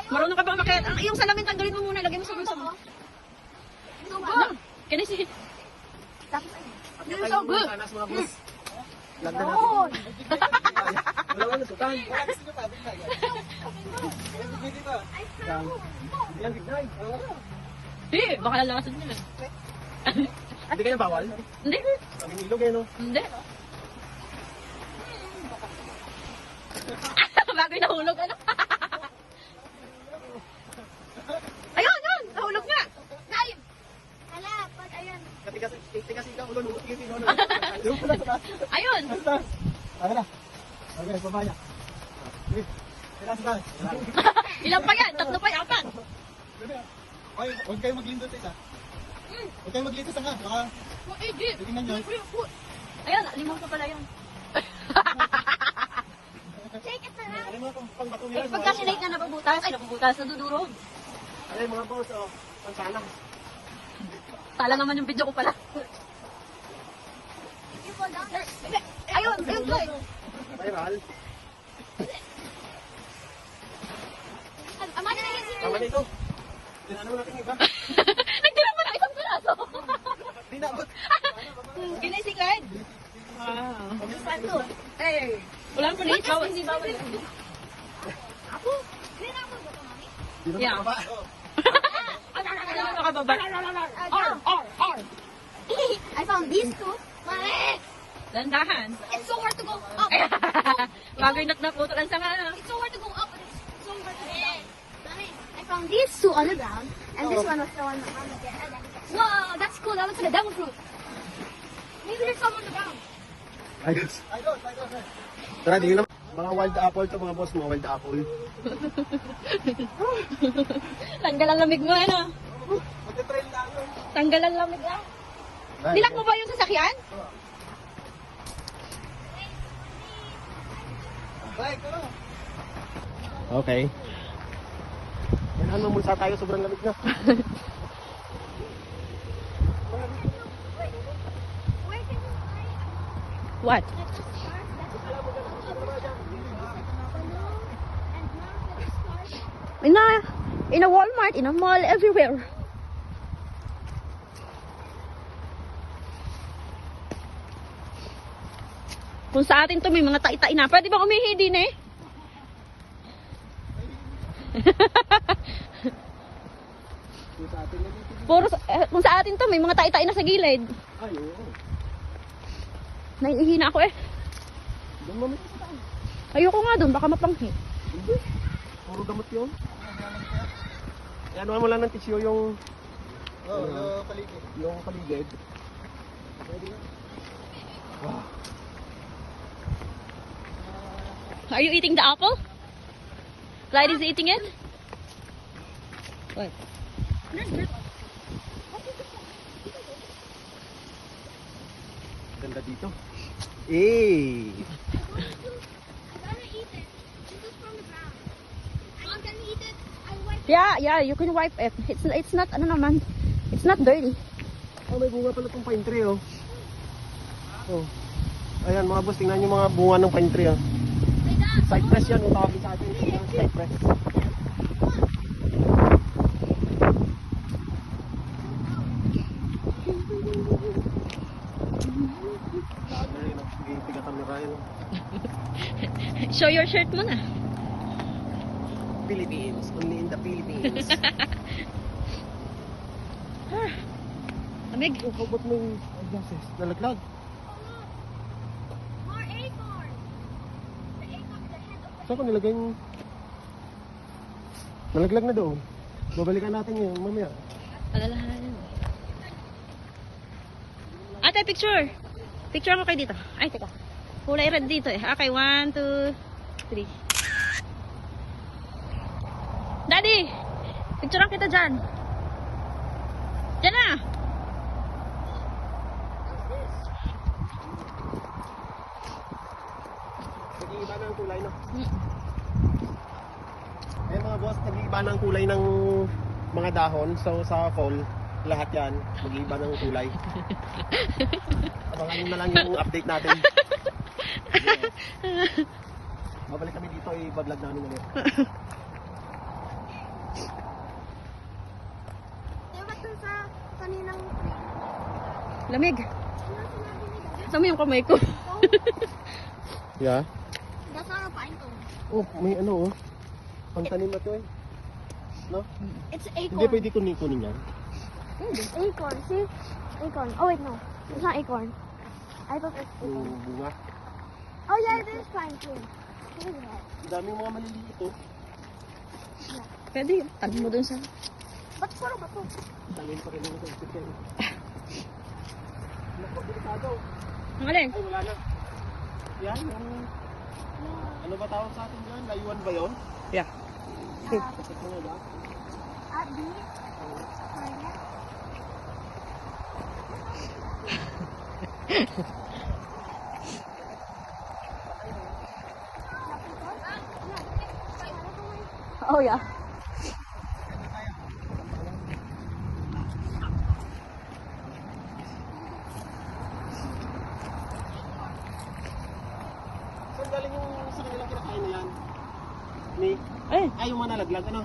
Marunong ka ba umakyat? Yung salamin tanggalin mo muna, lagay mo sa bulsa mo. So good. Can I see? You're so good. Anas mga boss. Lagda Oh. natin. Wala na sutan. Yan, gignay. Hindi, baka lalasan nila. Hindi kayo bawal? Hindi. Kaming ilog eh, no? Hindi. Bago yung nahulog, ano? Ayun, yun! Nahulog nga! Dive! Hala, pag ayan. Kasi ikaw ulo, tingin no. Yung pala sa taas. Ayun! Sa taas. Okay na. Okay, babaya. Kaya sa taas. Ilan pa yan? Tatlo pa yan, apat! Oy, huwag kayo maglindot isa. Huwag kayo maglindot nga. Baka tingnan nyo. Ayun, limang pa pala yun. Take it around. Ano mga pang bato Eh, nila? pagka sinake na napabutas, ay napabutas, nadudurog. Ano yung mga boss, oh. Pansalang. Tala naman yung video ko pala. You fall down there. Ayun, ayun, Joy! Viral. Am I gonna get Tama na ito. Tinanong mo natin yung iba. Nagtira mo na isang piraso! Di na, abot. Ginising ka, Ed? Saan to? Eh, wala pa rin. Bawal, hindi bawal. Ako? Clean up with mommy. Di na Yeah. makababa. Ano naman nakababa? R! I found these two. Mommy! Dandahan. It's so hard to go up. Bagoy naputol ang sanga. It's so hard to go up, but it's so hard to go down. Mommy, I found these two on the ground, and this one was the one on the bed. Whoa, that's cool. That looks like a devil fruit. Maybe there's some on the ground. Ayos. Tara, di na. Mga wild apple to mga boss, mga wild apple. Tanggal ang lamig mo, ano? Magte-trail lang. Tanggal ang lamig ah. Nilak mo ba yung sasakyan? Okay. Kailangan mamulsa tayo, sobrang lamig na. Where can you find What? In a Walmart, in a mall, everywhere. Kung sa atin to may mga tai-tai na, pwede bang umihi din eh? Kung sa atin to may mga tai-tai na sa gilid. Ay, oo. Naiihi na ako eh. Doon mamit sa taas. Ayoko nga dun, baka mapanghi. Hindi. Puro gamot yun. Ano mo lang ng tissue yung... yung paligid. Yung paligid. Pwede na. Wow. Are you eating the apple? Clyde is eating it? What? Ganda dito. Eh. I'm gonna eat it. This is from the ground. I'm gonna eat it. I wipe Yeah, you can wipe it. It's not, ano naman, it's not dirty. Oh, may bunga pala itong pine tree, oh. Oh. Ayan, mga boss, tingnan yung mga bunga ng pine tree, oh. Cypress yan, yung tawagin sa atin. Cypress. Show your shirt mo na. Philippines, only in the Philippines. Amig. Yung kabot mo yung glasses, nalaglag. more acorns. The acorn, the head of Saan ko nilagay yung... Nalaglag na doon. Babalikan natin yun mamaya. Alalahanin. Ate, picture. Picture ako kayo dito. Ay, teka. Kulay red dito eh. Okay, 1, 2, 3. Daddy! Picturean kita dyan. Dyan na! Nag-iiba na ang kulay, no? Eh mga boss, nag-iiba na ang kulay ng mga dahon. So sa fall, lahat yan, mag-iiba ng kulay. Abangan nyo na lang yung update natin. Babalik kami dito, i-vlog namin ulit. Lamig. Sama yung kamay ko. Yeah. That's not a pine cone. Oh, may ano oh. Pangtanim na to eh. No? It's Hindi acorn. pwede kunin yan. Acorn, see? Acorn. Oh wait, no. It's not acorn. I thought it's acorn. Yung bunga. Oh yeah, it is pine cone. Look at that. Ang daming mga maliliit oh. Pwede, tag mo dun sa... Ba't puro bato? Talim pa rin ako sa isip yan. Naku, delikado. Ang alin? Ay, wala na. Yan, yung... Ano ba tawag sa atin dyan? Layuan ba yun? Yeah. Kapit mo na ba? At beach. Oh yeah. Saan galing yung sa kanilang kinakain na yan? Ni? Eh, Ay, yung mga nalaglag, ano?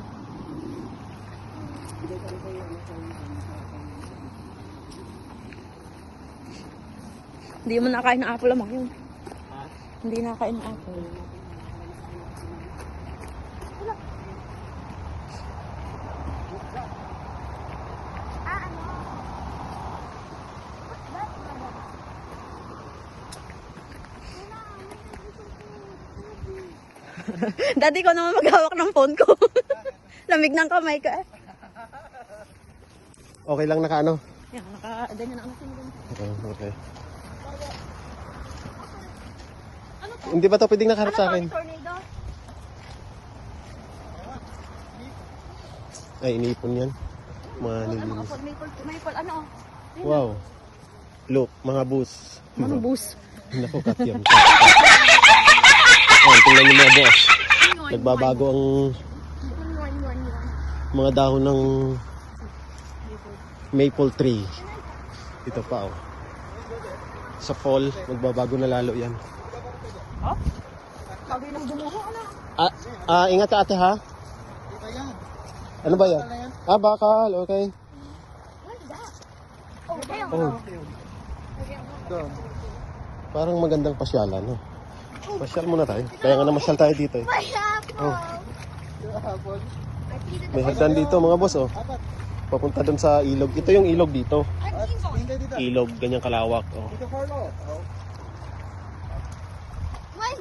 hindi mo nakain ng apple lamang yun. Ha? Hindi nakain ng apple. Ano? What's that? Daddy ko naman maghawak ng phone ko. Lamig ng kamay ka eh. Okay lang naka ano? Yan, naka-ganyan na ang sinigin. Okay. Hindi ba ito pwedeng nakaharap sa akin? Tornado? Ay, iniipon yan. Mga Ano, nilinis. maple, ano? Wow. Look, mga bus. Ano, bus? Naku, cut yan. Ayan, tingnan niyo mga boss. Nagbabago ang mga dahon ng maple tree. Ito pa oh. Sa fall, magbabago na lalo yan. Oh? Sabi ng dumuho, ano? Ingat ka ate ha? Ano ba yan? Bakal, okay. What's that? Oh, damn. Oh. Parang magandang pasyalan, no? Pasyal muna tayo. Kaya nga na masyal tayo dito eh. My apple. Oh. May hagdan dito mga boss oh. Papunta dun sa ilog. Ito yung ilog dito. Ilog, ganyang kalawak. Oh.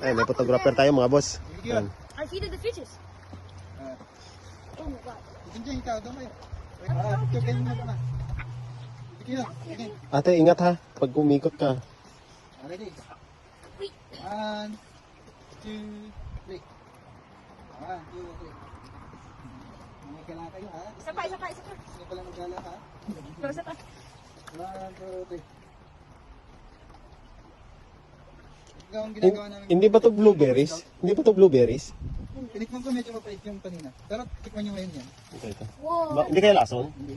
Ay, may photographer tayo mga boss. Ayan. I feeded the fishes. Oh my god. Ate, ingat ha. Pag umikot ka. Ready? 1, 2, 3. 1, 2, 3. Mamay lang kayo ha? Isa pa. Hindi pala magala ha? Isa pa. 1, 2, 3. Ikaw ang ginagawa namin. Hindi ba to blueberries? Hindi ba to blueberries? Tinikman ko medyo mapait yung kanina. Pero tikman nyo ngayon yan. Okay, ito. Whoa. Hindi kaya lason? Hindi.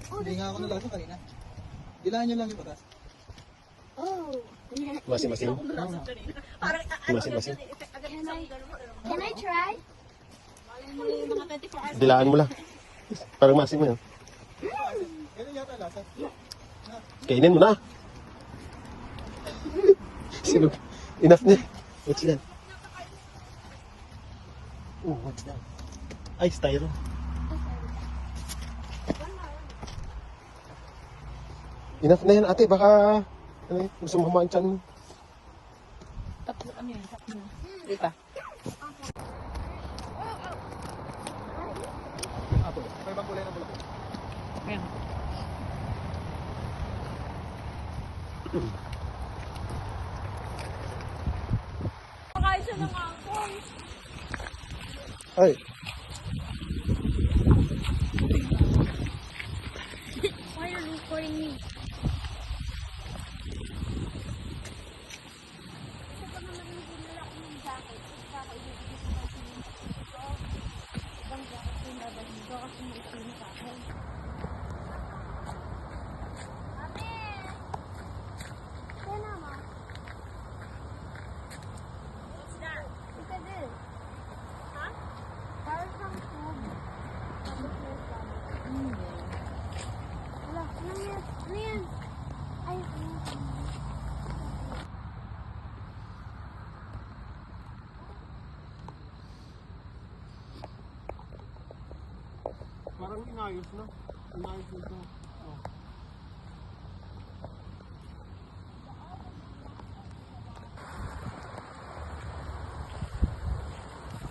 Hindi nga ako nalaso kanina. Dilaan nyo lang yung batas. Oh. Masim-masim. Masim-masim. Can I try? Dilaan mo lang. Parang masim mo yun. Ganun yata lasa. Kainin mo na. Sino? Enough na. What's that? Oh, what's that? Ay, styro. Enough na yan, ate. Baka ano, gusto mo kumain tiyan mo. Tatlo, ano yun? Tatlo. Di pa. Apo, may ibang kulay na bulak. Ayan. Pakain siya ng angkong. Ay. Why are you recording me? Parang inayos na. Inayos nito. Oh.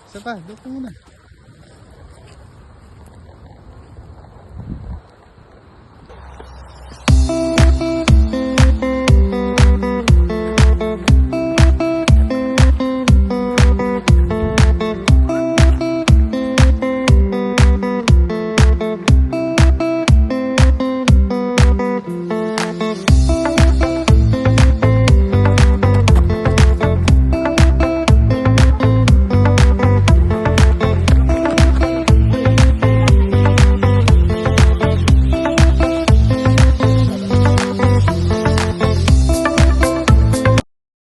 Isa pa, doon ka muna.